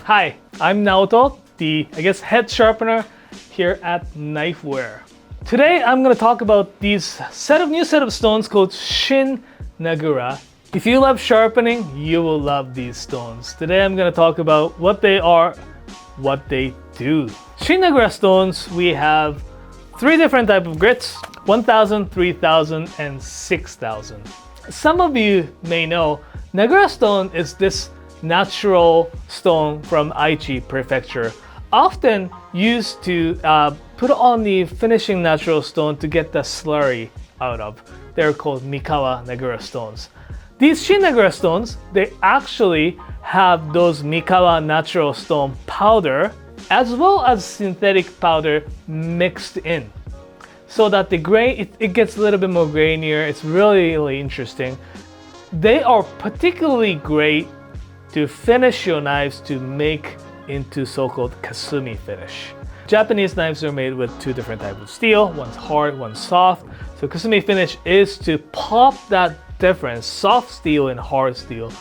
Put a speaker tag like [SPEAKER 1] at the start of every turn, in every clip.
[SPEAKER 1] Hi, I'm Naoto, the head sharpener here at Knifewear. Today I'm going to talk about these new set of stones called Shin Nagura. If you love sharpening, you will love these stones. Today I'm going to talk about what they are, what they do. Shin Nagura stones, we have three different types of grits: 1000, 3000, and 6000. Some of you may know Nagura stone is this natural stone from Aichi Prefecture, often used to put on the finishing natural stone to get the slurry out of. They're called Mikawa Nagura stones. These Shin Nagura stones, they actually have those Mikawa natural stone powder as well as synthetic powder mixed in, so that the grain, it gets a little bit more grainier. It's really interesting. They are particularly great to finish your knives to make into so-called Kasumi finish. Japanese knives are made with two different types of steel. One's hard, one's soft. So Kasumi finish is to pop that difference, soft steel and hard steel,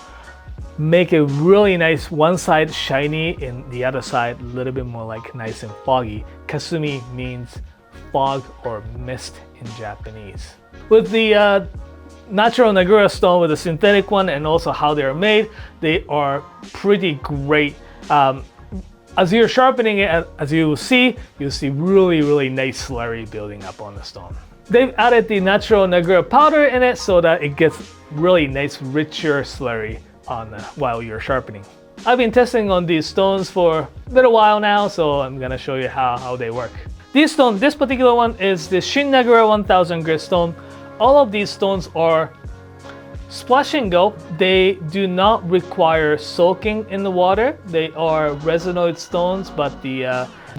[SPEAKER 1] make it really nice, one side shiny and the other side a little bit more like nice and foggy. Kasumi means fog or mist in Japanese. With the natural Nagura stone, with the synthetic one, and also how they're made, they are pretty great. As you're sharpening it, as you'll see really nice slurry building up on the stone. They've added the natural Nagura powder in it so that it gets really nice, richer slurry on while you're sharpening. I've been testing on these stones for a little while now, so I'm gonna show you how they work. These stones, this particular one is the Shin Nagura 1000 grit stone. All of these stones are splash and go. They do not require soaking in the water. They are resinoid stones, but they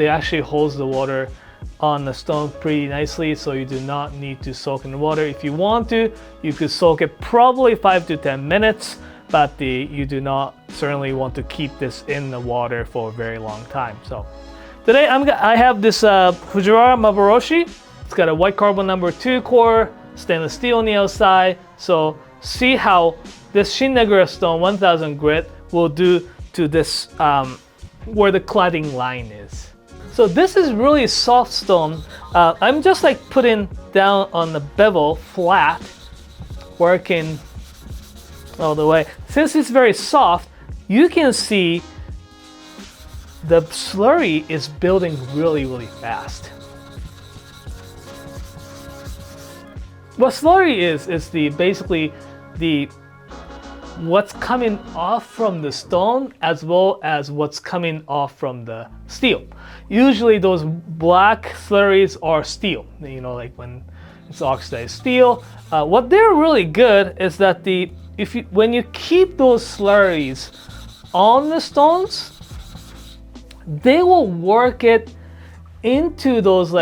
[SPEAKER 1] actually hold the water on the stone pretty nicely, so you do not need to soak in the water. If you want to, you could soak it probably 5 to 10 minutes, but you do not certainly want to keep this in the water for a very long time. So today I have this Fujiwara Maboroshi. It's got a white carbon number 2 core, stainless steel on the outside. So see how this Shin Nagura stone 1000 grit will do to this where the cladding line is. So this is really soft stone. I'm just like putting down on the bevel flat, working all the way. Since it's very soft, you can see the slurry is building really fast. What slurry is basically what's coming off from the stone as well as what's coming off from the steel. Usually those black slurries are steel, like when it's oxidized steel. What they're really good is that when you keep those slurries on the stones, they will work it into those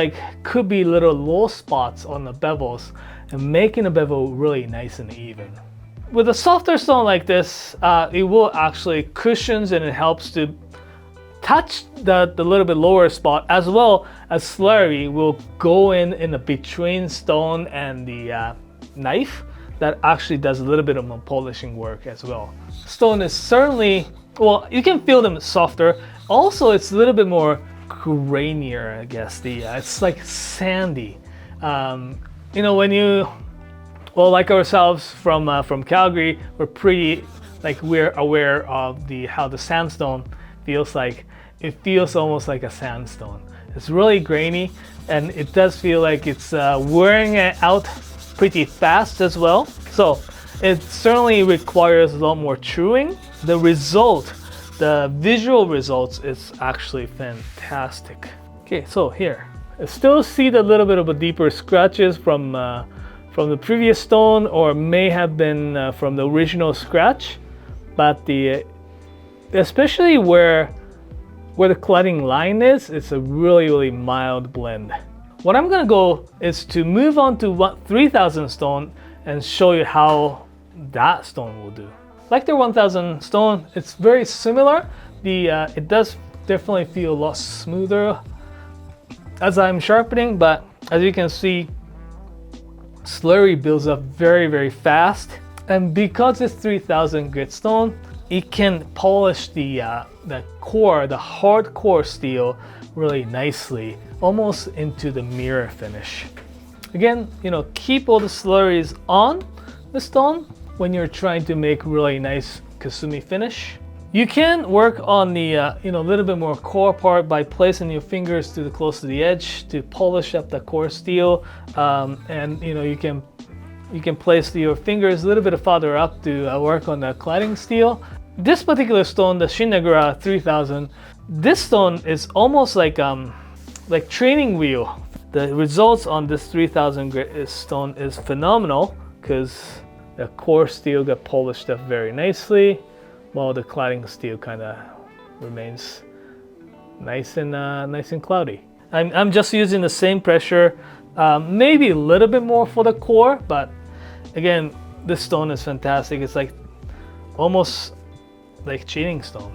[SPEAKER 1] could be little low spots on the bevels and making the bevel really nice and even. With a softer stone like this, it will actually cushions and it helps to touch the little bit lower spot, as well as slurry will go in the between stone and the knife. That actually does a little bit of polishing work as well. Stone is certainly, well, you can feel them softer. Also, it's a little bit more grainier, I guess. It's like sandy. When like ourselves from Calgary, we're aware of how the sandstone feels like. It feels almost like a sandstone. It's really grainy, and it does feel like it's wearing it out pretty fast as well. So it certainly requires a lot more chewing. The visual results is actually fantastic. Okay, so here, I still see the little bit of a deeper scratches from the previous stone, or may have been from the original scratch, but especially where the cladding line is, it's a really mild blend. What I'm gonna go is to move on to 3000 stone and show you how that stone will do. Like the 1000 stone, it's very similar. It does definitely feel a lot smoother as I'm sharpening, but as you can see, slurry builds up very fast. And because it's 3000 grit stone, it can polish the core, the hard core steel really nicely, almost into the mirror finish. Again, you know, keep all the slurries on the stone when you're trying to make really nice Kasumi finish. You can work on the you know, a little bit more core part by placing your fingers to the close to the edge to polish up the core steel, and you know, you can place your fingers a little bit farther up to work on the cladding steel. This particular stone, the Shin Nagura 3000, this stone is almost like training wheel. The results on this 3000 stone is phenomenal because the core steel got polished up very nicely, while the cladding steel kind of remains nice and cloudy. I'm just using the same pressure, maybe a little bit more for the core, but again, this stone is fantastic. It's like almost like cheating stone.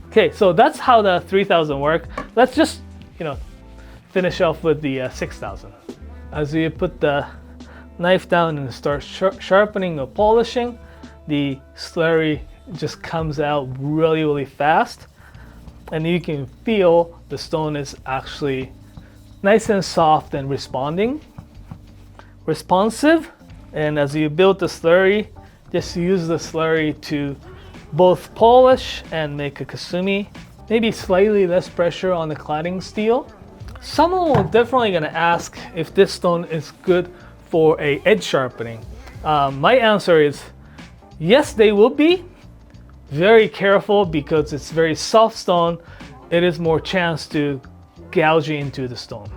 [SPEAKER 1] Okay, so that's how the 3000 work. Let's just, you know, finish off with the 6000. As you put the knife down and start sharpening or polishing, the slurry just comes out really fast, and you can feel the stone is actually nice and soft and responsive. And as you build the slurry, just use the slurry to both polish and make a Kasumi. Maybe slightly less pressure on the cladding steel. Someone will definitely gonna ask if this stone is good for a edge sharpening. My answer is yes, they will be. Very careful because it's very soft stone. It is more chance to gouge into the stone.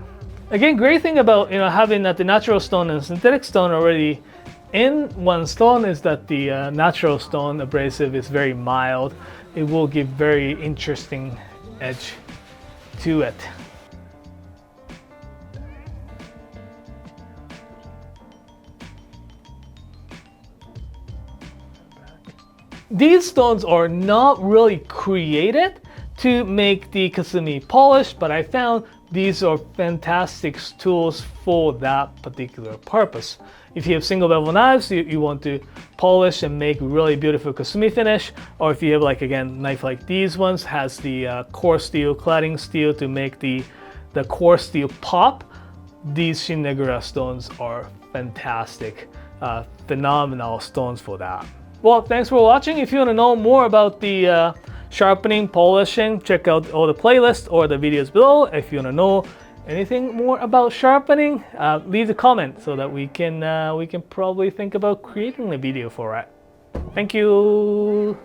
[SPEAKER 1] Again, great thing about, you know, having that the natural stone and synthetic stone already in one stone is that the natural stone abrasive is very mild. It will give very interesting edge to it. These stones are not really created to make the Kasumi polished, but I found these are fantastic tools for that particular purpose. If you have single bevel knives, you want to polish and make really beautiful Kasumi finish, or if you have, like, again, knife like these ones has the core steel, cladding steel to make the core steel pop, these Shin Nagura stones are fantastic, phenomenal stones for that. Well, thanks for watching. If you want to know more about the sharpening, polishing, check out all the playlists or the videos below. If you want to know anything more about sharpening, leave a comment so that we can probably think about creating a video for it. Thank you.